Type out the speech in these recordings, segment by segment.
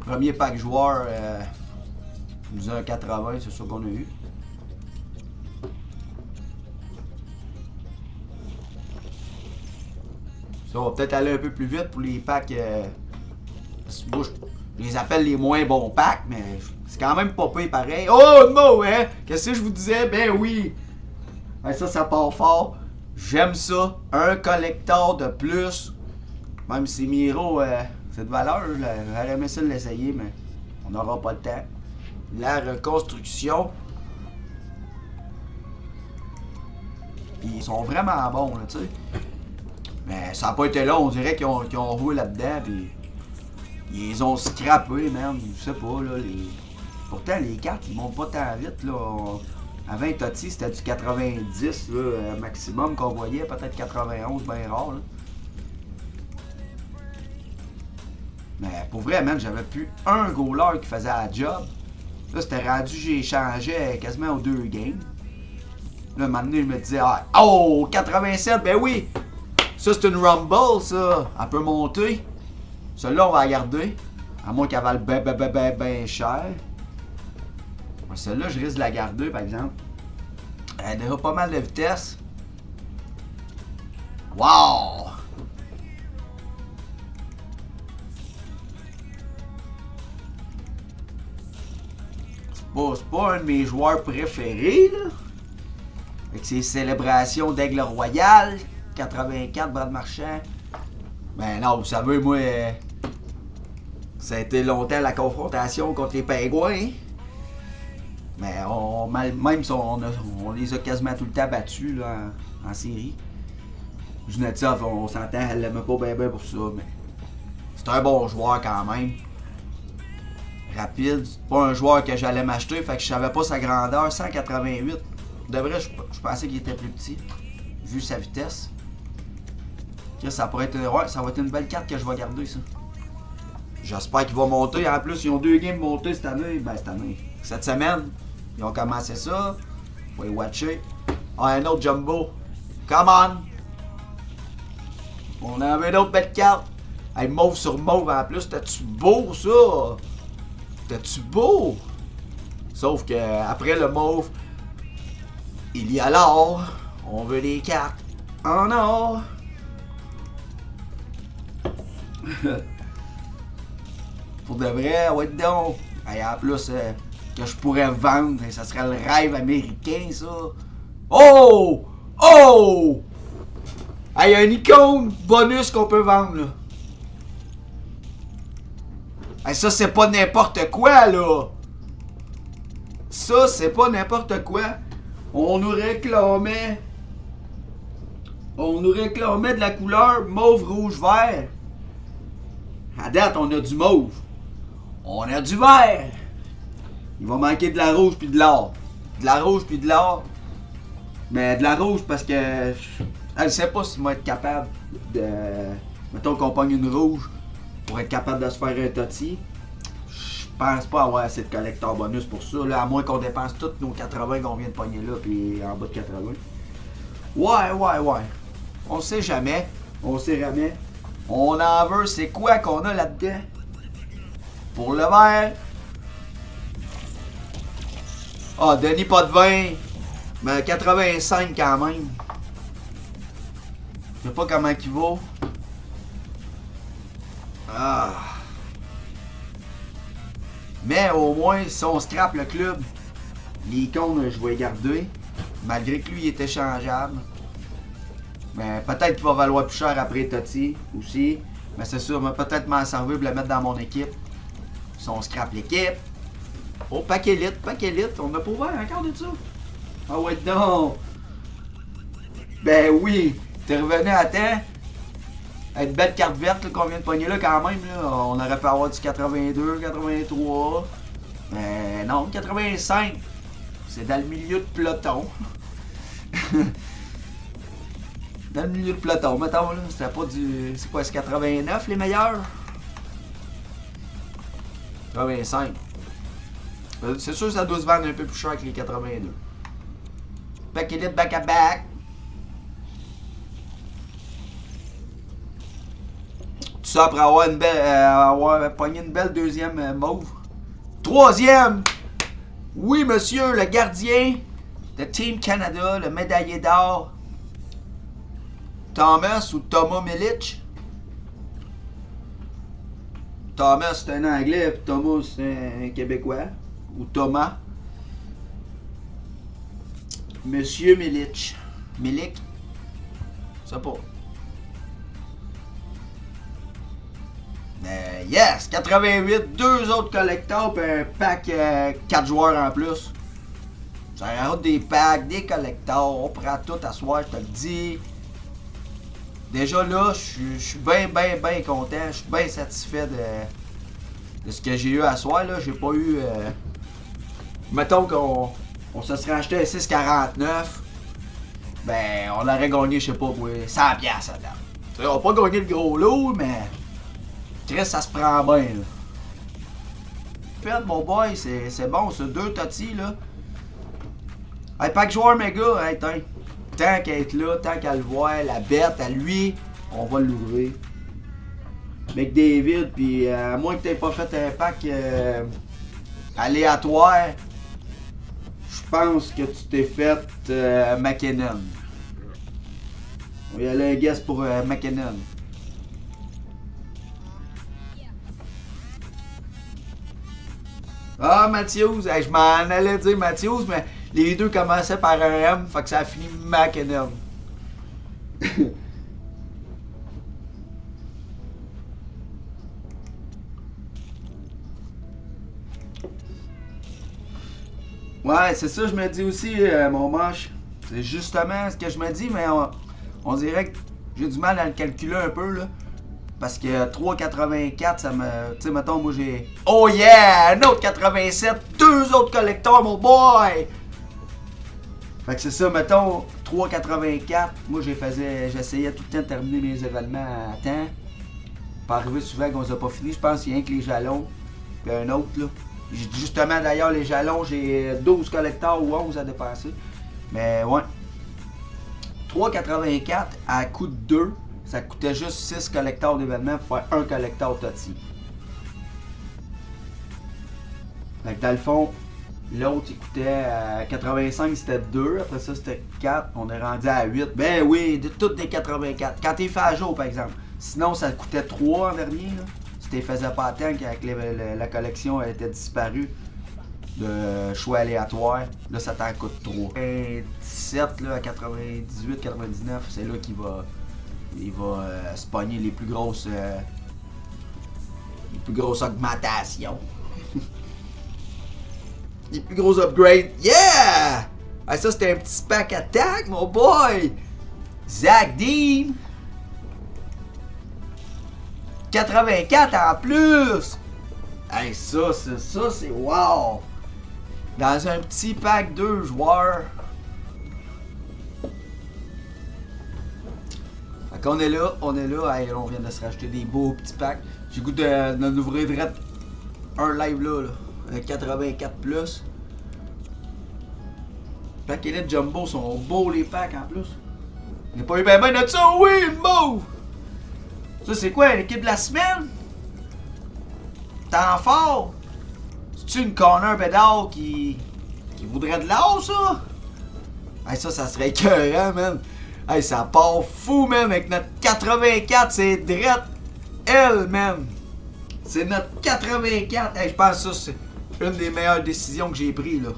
Premier pack joueur, nous a un 80, c'est ça qu'on a eu. Ça, on va peut-être aller un peu plus vite pour les packs. Moi, je les appelle les moins bons packs, mais c'est quand même pas pire pareil. Oh non, hein? Qu'est-ce que je vous disais? Ben oui! Ben ça part fort. J'aime ça. Un collector de plus. Même si Miro, cette valeur, j'aurais aimé ça l'essayer, mais on n'aura pas le temps. La reconstruction. Puis ils sont vraiment bons, là, tu sais. Mais ça n'a pas été là, on dirait qu'ils ont joué là-dedans, puis ils ont scrappé, man. Je sais pas, là. Pourtant, les cartes, ils montent pas tant vite, là. Avant Totti, c'était du 90, là, maximum qu'on voyait, peut-être 91, bien rare, là. Mais pour vrai, man, j'avais plus un goaler qui faisait la job. Là, c'était rendu, j'ai changé quasiment aux 2 games. Là, un moment donné, je me disais, ah, oh, 87, ben oui! Ça, c'est une Rumble, ça. Elle peut monter. Celle-là, on va la garder. À moins qu'elle vale ben cher. Celle-là, je risque de la garder, par exemple. Elle a déjà pas mal de vitesse. Wow! C'est pas un de mes joueurs préférés, là. Avec ses célébrations d'Aigle Royal. 84, Brad Marchand. Ben non, vous savez, moi, ça a été longtemps la confrontation contre les Pingouins. Hein? Mais même si on les a quasiment tout le temps battus là, en série. Junetov, on s'entend, elle l'aimait pas bien pour ça, mais c'est un bon joueur quand même. Rapide, c'est pas un joueur que j'allais m'acheter, fait que je savais pas sa grandeur, 188. De vrai, je pensais qu'il était plus petit, vu sa vitesse. Ça pourrait être, ouais, ça va être une belle carte que je vais garder, ça. J'espère qu'il va monter. En plus, ils ont 2 games montés cette année. Ben, cette année. Cette semaine, ils ont commencé ça. Faut les watcher. Ah, un autre Jumbo. Come on! On avait une autre belle carte. Hey, mauve sur mauve en plus. T'as-tu beau, ça? T'as-tu beau? Sauf que après le mauve, il y a l'or. On veut les cartes en or. Pour de vrai, ouais donc. Et en plus, que je pourrais vendre, ça serait le rêve américain, ça. Oh! Oh! Il y a une icône bonus qu'on peut vendre, là. Hey, ça, c'est pas n'importe quoi, là. Ça, c'est pas n'importe quoi. On nous réclamait de la couleur mauve, rouge, vert. À date, on a du mauve. On a du vert. Il va manquer de la rouge puis de l'or. De la rouge puis de l'or. Mais de la rouge parce que je ne sais pas si je vais être capable de... Mettons qu'on pogne une rouge pour être capable de se faire un Totti. Je pense pas avoir assez de collector bonus pour ça. Là, à moins qu'on dépense tous nos 80 qu'on vient de pogner là puis en bas de 80. Ouais. On sait jamais. On sait jamais. On en veut, c'est quoi qu'on a là-dedans? Pour le vert. Ah, Denis pas de vin. Mais 85 quand même. Je sais pas comment il vaut. Ah. Mais au moins, si on scrape le club, l'icône, je vais les garder. Malgré que lui, il est échangeable. Mais peut-être qu'il va valoir plus cher après Totti aussi. Mais c'est sûr, peut-être m'en servir pour le mettre dans mon équipe. Si on scrape l'équipe. Oh, pack élite. On n'a pas ouvert encore de ça. Ah ouais, donc. Ben oui. T'es revenu à temps. Une belle carte verte qu'on vient de pogner là quand même. Là. On aurait pu avoir du 82, 83. Mais non, 85. C'est dans le milieu de peloton. Dans le milieu de peloton, mettons là. C'était pas du. C'est quoi, c'est 89 les meilleurs? 85. C'est sûr que ça doit se vendre un peu plus cher que les 82. Pack Elite back à back. Tu ça après avoir pogné une belle deuxième mauve. Troisième! Oui, monsieur, le gardien de Team Canada, le médaillé d'or. Thomas ou Thomas Milic. Thomas, c'est un Anglais, puis Thomas, c'est un Québécois. Ou Thomas. Monsieur Milic. Milic. Je sais pas. Mais yes! 88, deux autres collecteurs, puis un pack 4 joueurs en plus. Ça rajoute des packs, des collecteurs, on prend tout à soir, je te le dis. Déjà là, je suis bien content, je suis bien satisfait de ce que j'ai eu à soir. Là, j'ai pas eu... mettons qu'on se serait acheté un 6,49. Ben, on aurait gagné, je sais pas, 100$ à date. On n'a pas gagné le gros lot, mais... Chris, ça se prend bien, là. Fait, mon boy, c'est bon, c'est 2 totis, là. Hey, pack joueur méga, hey, tant qu'elle est là, tant qu'elle le voit, la bête, à lui, on va l'ouvrir. McDavid, puis à moins que t'aies pas fait un pack aléatoire, je pense que tu t'es fait McKinnon. On va y aller un guess pour McKinnon. Ah, Matthews, hey, je m'en allais dire Matthews, mais les deux commençaient par un M, fait que ça a fini McKinnon. Ouais, c'est ça, je me dis aussi, mon moche. C'est justement ce que je me dis, mais on dirait que j'ai du mal à le calculer un peu, là. Parce que 3,84, ça me... Tu sais, mettons, moi j'ai... Oh yeah! Un autre 87! Deux autres collecteurs, mon boy! Fait que c'est ça, mettons, 3,84. Moi, j'essayais tout le temps de terminer mes événements à temps. Pas arriver souvent qu'on les a pas fini. Je pense qu'il y a rien que les jalons. Puis un autre, là. Justement, d'ailleurs, les jalons, j'ai 12 collecteurs ou 11 à dépasser. Mais ouais. 3,84 à coût de 2. Ça coûtait juste 6 collecteurs d'événements pour faire un collecteur Toti. Fait que dans le fond, l'autre il coûtait 85, c'était 2. Après ça, c'était 4. On est rendu à 8. Ben oui, toutes des 84. Quand t'es fait à jour, par exemple. Sinon, ça coûtait 3 en dernier. Là. Si t'es faisais pas à temps, quand la collection était disparue de choix aléatoire, là, ça t'en coûte 3. 17 là, à 98, 99, c'est là qu'il va... Il va spawner les plus grosses augmentations. Les plus gros upgrades. Yeah! Ah, ça c'était un petit pack attack, mon boy! Zach Dean! 84 en plus! Hey, ça c'est wow! Dans un petit pack 2 joueurs. On est là, hey, on vient de se racheter des beaux petits packs. J'ai le goût de l'ouvrir direct un live là, un 84 plus. Pack Elite Jumbo sont beaux les packs en plus. Il n'y a pas eu ben de ça, oui, une mauve! Ça c'est quoi, l'équipe de la semaine? Temps fort! C'est-tu une corner pédale qui voudrait de l'or ça? Hey, ça serait écœurant, man! Hey, ça part fou, man, avec notre 84, c'est drette elle, man. C'est notre 84. Hey, je pense que ça, c'est une des meilleures décisions que j'ai prises, là.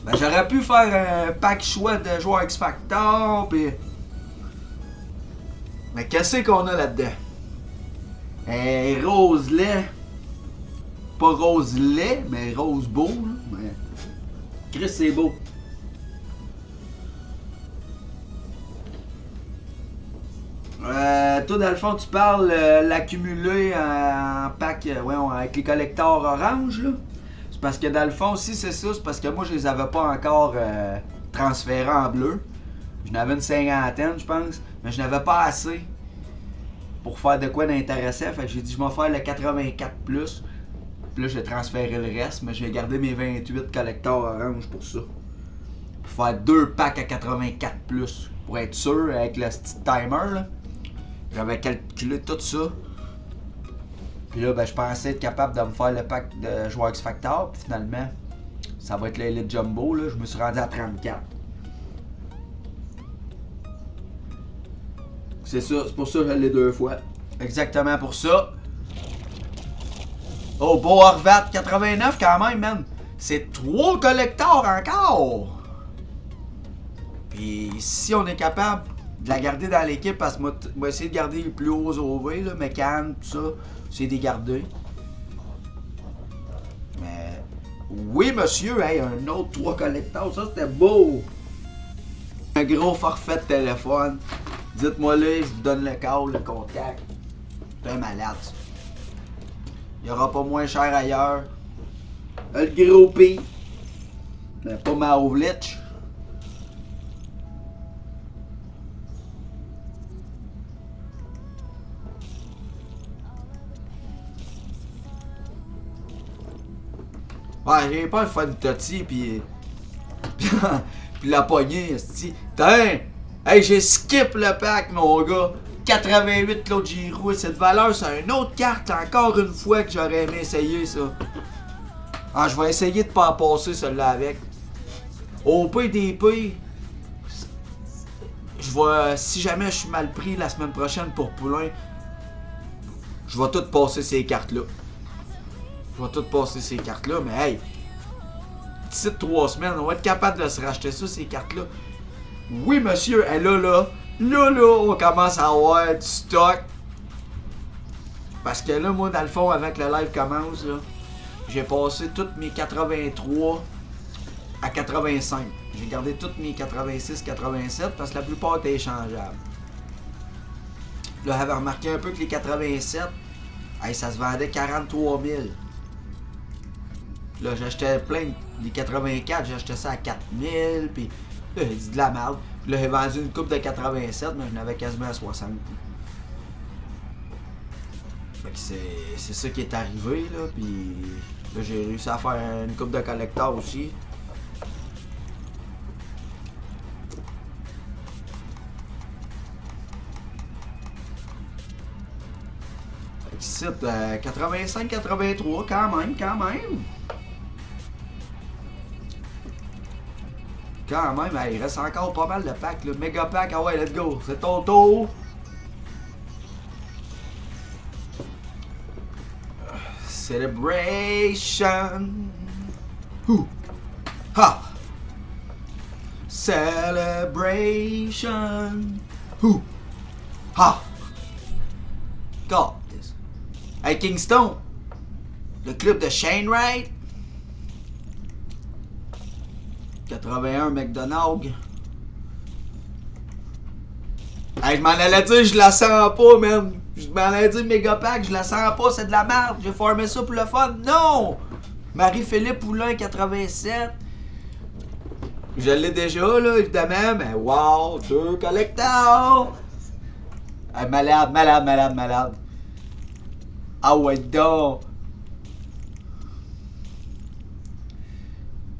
Ben, j'aurais pu faire un pack chouette de joueurs X-Factor, pis... Mais qu'est-ce qu'on a là-dedans? Un rose lait. Pas rose lait, mais rose beau, là. Mais... Chris, c'est beau. Toi, dans le fond, tu parles l'accumuler en pack avec les collecteurs orange, là. C'est parce que dans le fond, si c'est ça, c'est parce que moi, je les avais pas encore transférés en bleu. J'en avais une cinquantaine, je pense, mais je n'avais pas assez pour faire de quoi d'intéressant. Fait que j'ai dit, je vais faire le 84+. Puis là, j'ai transféré le reste, mais je vais garder mes 28 collecteurs orange pour ça. Pour faire 2 packs à 84+. Pour être sûr, avec le petit timer, là. J'avais calculé tout ça. Puis là, ben, je pensais être capable de me faire le pack de joueurs X-Factor. Puis finalement, ça va être l'Elite Jumbo. Là. Je me suis rendu à 34. C'est ça, c'est pour ça que je l'ai 2 fois. Exactement pour ça. Oh, beau Horvat 89 quand même, man. C'est 3 collectors encore. Puis si on est capable de la garder dans l'équipe, parce que moi, je vais essayer de garder les plus hauts OV, là, Mécan, tout ça, c'est de les garder. Mais oui, monsieur, hey, un autre 3 collecteurs, ça c'était beau. Un gros forfait de téléphone. Dites-moi là, je vous donne le call, le contact. C'est un malade. Il n'y aura pas moins cher ailleurs. Le gros P. Pas Mahovlich. Ouais, j'ai pas le fun de Totti pis. Pis la poignée, esti. Tain! Hey, j'ai skip le pack, mon gars. 88 Claude Giroux. Cette valeur, c'est une autre carte, encore une fois, que j'aurais aimé essayer, ça. Ah, je vais essayer de pas en passer, celle-là, avec. Au PDP, je vais. Si jamais je suis mal pris la semaine prochaine pour Poulain, je vais tout passer ces cartes-là. Je vais tout passer ces cartes-là, mais hey, d'ici 3 semaines, on va être capable de se racheter ça, ces cartes-là. Oui, monsieur, et là, on commence à avoir du stock. Parce que là, moi, dans le fond, avant que le live commence, là, j'ai passé toutes mes 83 à 85. J'ai gardé toutes mes 86, 87 parce que la plupart étaient échangeables. Là, j'avais remarqué un peu que les 87, hey, ça se vendait 43 000. Là, j'achetais plein les 84, j'achetais ça à 4000, puis là, j'ai dit de la merde. Puis là, j'ai vendu une coupe de 87, mais je n'avais quasiment à 60. Fait que c'est ça qui est arrivé, là, puis là, j'ai réussi à faire une coupe de collector aussi. Fait que ici, 85-83, quand même. Quand même, hey, il reste encore pas mal de packs, là. Méga pack, ah ouais, let's go, c'est ton tour. Celebration. Ouh. Ha. Celebration. Ouh. Ha. God this. Hey, Kingston. Le club de Shane Wright. 81 McDonald's. Hey, je m'en allais dire, je la sens pas, man. Je m'en allais dire Megapack, je la sens pas, c'est de la merde. J'ai formé ça pour le fun. Non! Marie-Philippe Poulain, 87. Je l'ai déjà, là, évidemment. Mais wow, 2 collecteurs. Hey, malade. Ah ouais, donc.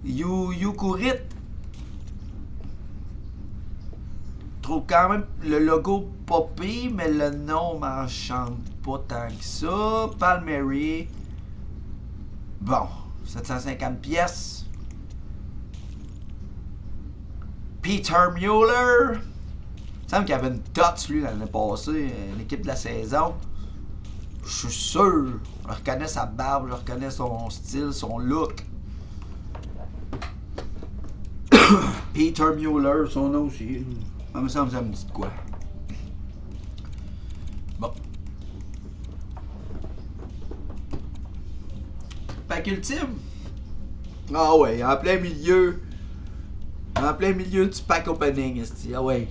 Youkurit. Trouve quand même le logo popé, mais le nom m'enchante pas tant que ça. Palmieri. Bon, 750 pièces. Peter Mueller. Il me semble qu'il y avait une Tots, lui, l'année passée, l'équipe de la saison. Je suis sûr. Je reconnais sa barbe, je reconnais son style, son look. Peter Mueller, son nom aussi. Ça me semble, ça me dit de quoi. Bon. Pack ultime. Ah ouais, en plein milieu. En plein milieu du pack opening, esti. Ah ouais.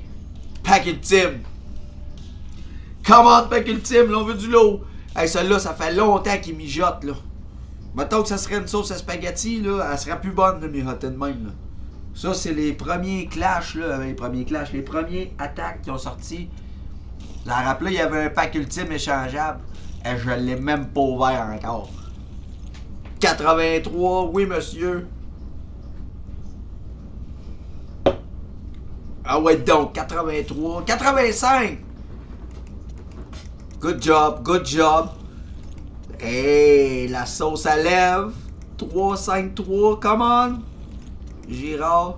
Pack ultime. Commande pack ultime, là, on veut du lot. Hey, celle-là, ça fait longtemps qu'il mijote, là. Mettons que ça serait une sauce à spaghetti, là, elle serait plus bonne de mijoter de même, là. Ça, c'est les premiers clashs, là, les premiers attaques qui ont sorti. Vous en rappelez, il y avait un pack ultime échangeable. Et je l'ai même pas ouvert encore. 83, oui monsieur. Ah ouais donc, 83. 85! Good job, good job. Hey, la sauce à lèvres. 3-5-3, come on. Girard.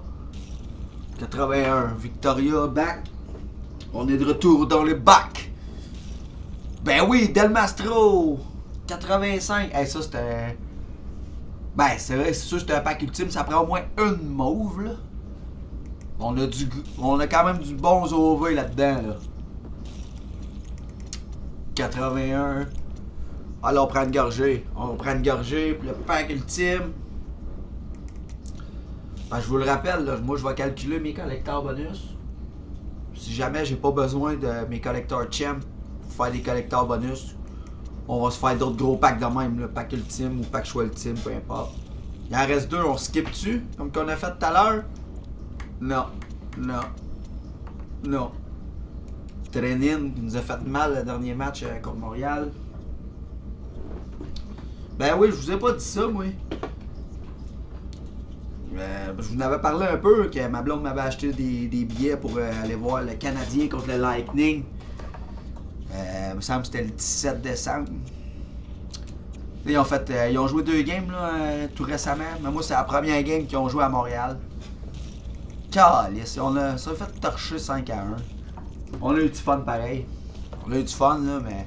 81, Victoria, back. On est de retour dans le bac. Ben oui, Del Mastro. 85. Hey, ça c'était... Ben, c'est vrai, c'est sûr que c'était un pack ultime. Ça prend au moins une mauve, là. On a quand même du bon OV là-dedans, là. 81. Alors, on prend une gorgée. On prend une gorgée, puis le pack ultime. Ben, je vous le rappelle, là, moi, je vais calculer mes collecteurs bonus. Si jamais j'ai pas besoin de mes collecteurs champ pour faire des collecteurs bonus, on va se faire d'autres gros packs de même, le pack ultime ou pack choix ultime, peu importe. Il en reste deux, on skip dessus, comme qu'on a fait tout à l'heure. Non, non, non. Trenin qui nous a fait mal le dernier match contre Montréal. Ben oui, je vous ai pas dit ça, moi. Je vous en avais parlé un peu, que ma blonde m'avait acheté des billets pour aller voir le Canadien contre le Lightning. Il me semble que c'était le 17 décembre. Ils ont joué 2 games là, tout récemment. Mais moi, c'est la première game qu'ils ont joué à Montréal. Calice, on s'est fait torcher 5-1. On a eu du fun pareil. On a eu du fun, là, mais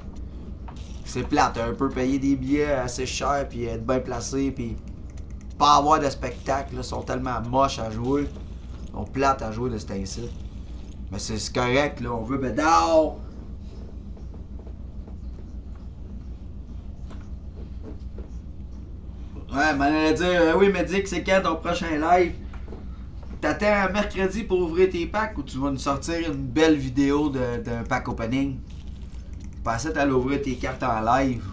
c'est plate. Un peu payer des billets assez chers, puis être bien placé, puis pas avoir de spectacle. Là, sont tellement moches à jouer. Ils sont plates à jouer de cet incite. Mais c'est correct, là. On veut bédard. Ouais, mais on allait dire, oui, mais dis que c'est quand ton prochain live? T'attends mercredi pour ouvrir tes packs ou tu vas nous sortir une belle vidéo d'un pack opening? Je pensais que t'allais ouvrir tes cartes en live.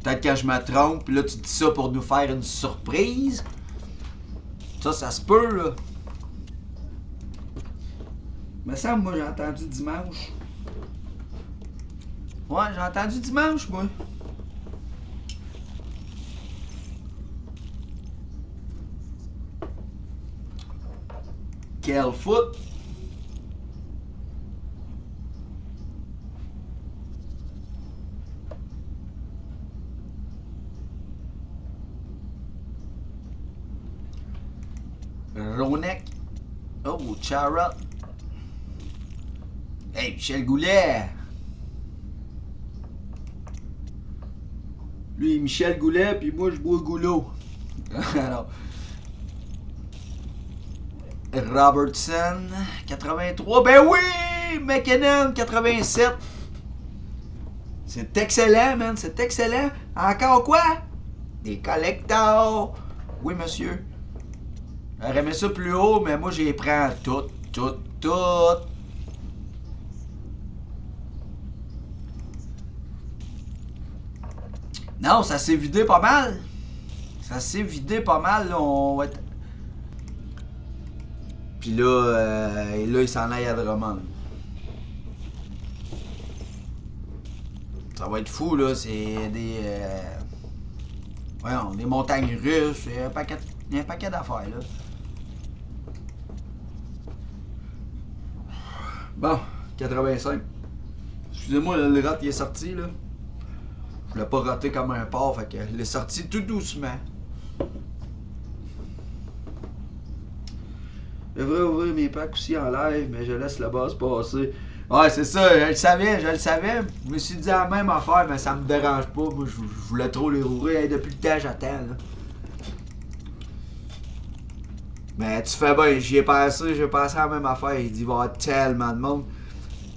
Peut-être que je me trompe, puis là tu dis ça pour nous faire une surprise. Ça se peut, là. Me semble, moi, j'ai entendu dimanche. Ouais, j'ai entendu dimanche, moi. Quel foot! Ronek. Oh, Chara. Hey, Michel Goulet. Lui, Michel Goulet, puis moi, je bois Goulot. Alors. Robertson, 83. Ben oui! McKinnon, 87. C'est excellent, man. C'est excellent. Encore quoi? Des collectors. Oui, monsieur. J'aurais aimé ça plus haut, mais moi, j'y prends toutes. Non, ça s'est vidé pas mal. Là. On va être... Puis là, il s'en aille à Drummond. Ça va être fou, là. C'est des... voyons, des montagnes russes. Il y a un paquet d'affaires, là. Bon, 85. Excusez-moi, le rat, il est sorti, là. Je voulais pas rater comme un porc, fait que il est sorti tout doucement. Je devrais ouvrir mes packs aussi en live, mais je laisse la base passer. Ouais, c'est ça, je le savais. Je me suis dit la même affaire, mais ça me dérange pas. Moi, je voulais trop les rouvrir. Hey, depuis le temps, j'attends, là. Mais tu fais bien, j'ai pensé à la même affaire. Il dit, il va y avoir tellement de monde.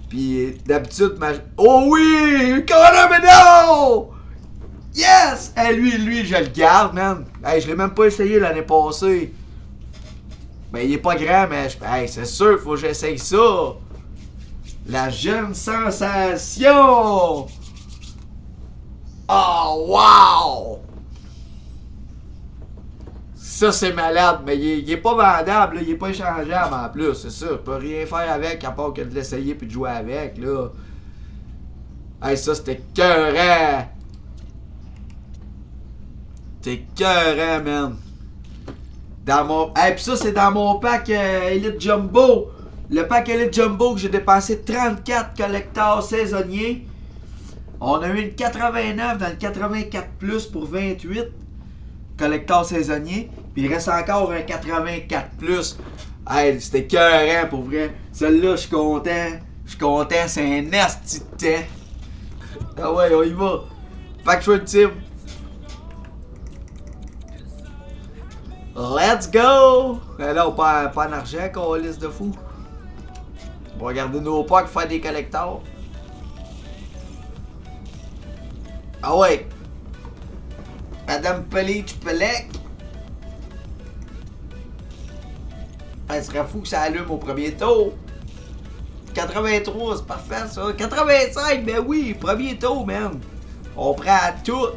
Puis d'habitude, oh oui! Connor Bedard! Yes! Hey, lui, je le garde, man. Hey, je l'ai même pas essayé l'année passée. Ben, il est pas grand, mais hey, c'est sûr, faut que j'essaye ça. La jeune sensation! Oh, wow! Ça, c'est malade, mais il est pas vendable, là. Il est pas échangeable en plus, c'est ça. Je peux rien faire avec à part que de l'essayer puis de jouer avec, là. Hey, ça, c'était écœurant! C'était écœurant, man! Dans mon... Hey, pis ça, c'est dans mon pack Elite Jumbo! Le pack Elite Jumbo que j'ai dépensé 34 collecteurs saisonniers. On a eu une 89 dans le 84 plus pour 28 collecteurs saisonniers. Puis il reste encore un 84 plus. Hey, c'était écœurant pour vrai. Celle-là, je suis content. Je suis content, c'est un asti de temps. Ah ouais, on y va. Pack Short Team. Let's go! Ben là, on perd pas en argent, qu'on liste de fou. On va regarder nos packs faire des collecteurs. Ah ouais! Madame Pelec. Elle serait fou que ça allume au premier tour. 83, c'est parfait ça. 85, ben oui, premier tour, man. On prend tout.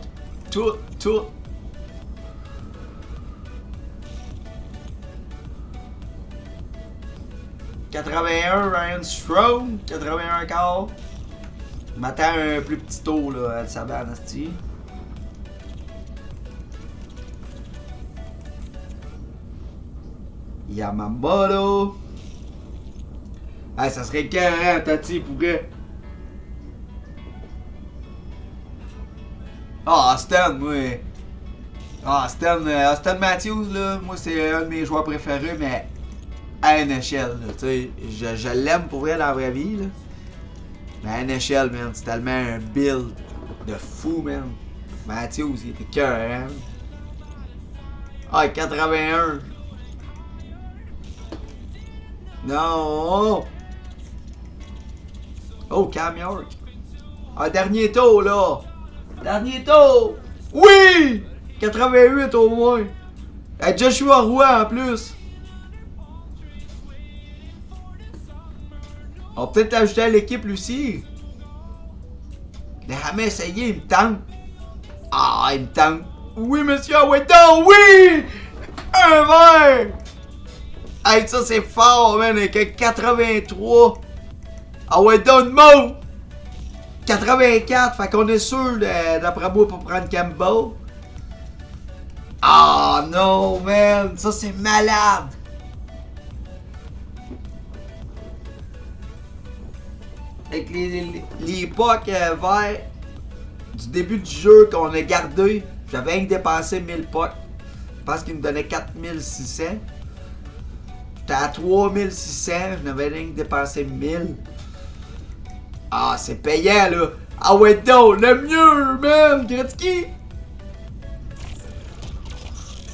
81, Ryan Strome. 81 quart. Je m'attends à un plus petit tour, là, à sa banastie. Yamambolo. Ah, ça serait carré, Tati, pourrait. Ah, Stan, moi. Ah, Stan Matthews, là, moi, c'est un de mes joueurs préférés, mais à NHL, tu sais. Je l'aime pour vrai dans la vraie vie, là. Mais à NHL, man, c'est tellement un build de fou, man. Matthews, il était carré. Ah, 81. Non! Oh, Cam York. Ah, dernier tour, là. Dernier tour. Oui! 88 au moins. Et Joshua Roy en plus. On va peut-être ajouter à l'équipe, Lucie. Il a jamais essayé, il me tente. Ah, il me tente. Oui, monsieur, ah ouais, donc, oui! Un verre! Hey, ça c'est fort, man, avec un 83. Ah ouais, donne mot! 84, fait qu'on est sûr, d'après moi, pour prendre Campbell. Ah non, man, ça c'est malade! Avec les pucks verts du début du jeu qu'on a gardé, j'avais rien que dépensé 1000 pucks. Je pense qu'il me donnait 4600. J'étais à 3600, je n'avais rien que dépensé 1000. Ah, c'est payant, là. Ah ouais, donc, le mieux, man, Gretzky.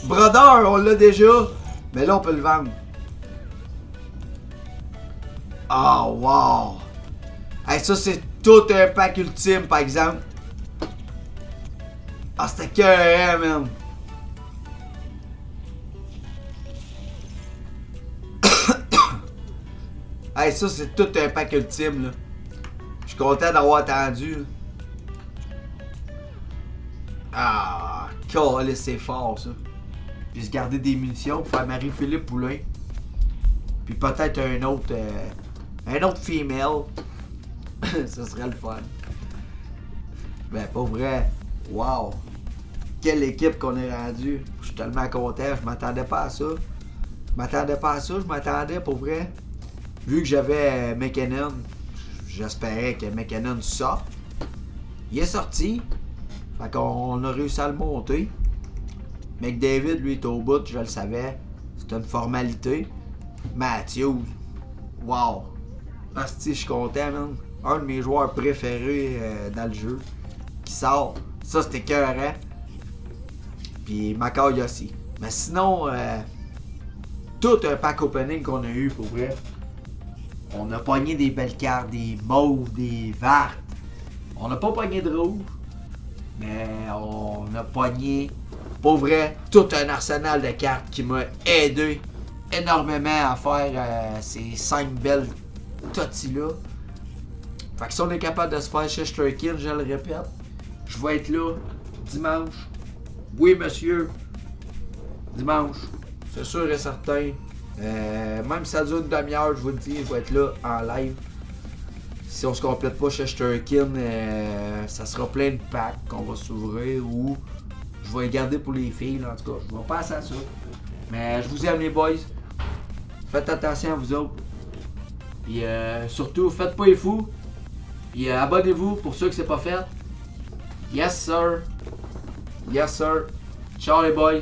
Brodeur, on l'a déjà. Mais là, on peut le vendre. Ah, oh, wow. Hey, ça, c'est tout un pack ultime, par exemple. Ah, c'était cœur, man. Hey, ça, c'est tout un pack ultime, là. Je suis content d'avoir attendu, là. Ah, câlisse, c'est fort, ça. Puis se garder des munitions pour faire Marie-Philippe Poulain. Puis peut-être un autre female. Ça serait le fun. Ben, pas vrai. Wow. Quelle équipe qu'on est rendu. Je suis tellement content. Je m'attendais pas à ça. Je m'attendais pour vrai. Vu que j'avais McKinnon, j'espérais que McKinnon sorte. Il est sorti. Fait qu'on a réussi à le monter. McDavid, lui, est au bout, je le savais. C'est une formalité. Matthews. Wow. Asti, je suis content, man. Un de mes joueurs préférés dans le jeu. Qui sort. Ça, c'était écœurant. Puis McCoy aussi. Mais sinon, tout un pack opening qu'on a eu, pour vrai. On a pogné des belles cartes, des mauves, des vertes. On n'a pas pogné de rouge. Mais on a pogné, pour vrai, tout un arsenal de cartes qui m'a aidé énormément à faire ces 5 belles totis-là. Fait que si on est capable de se faire chez Sturkin, je le répète, je vais être là dimanche. Oui, monsieur. Dimanche. C'est sûr et certain. Même si ça dure une demi-heure, je vous le dis, je vais être là en live. Si on se complète pas chez Sturkin, ça sera plein de packs qu'on va s'ouvrir ou je vais les garder pour les filles. Là, en tout cas, je vais passer à ça. Mais je vous aime les boys. Faites attention à vous autres. Puis surtout, faites pas les fous. Puis abonnez-vous pour ceux que c'est pas fait. Yes sir. Yes sir. Ciao les boys.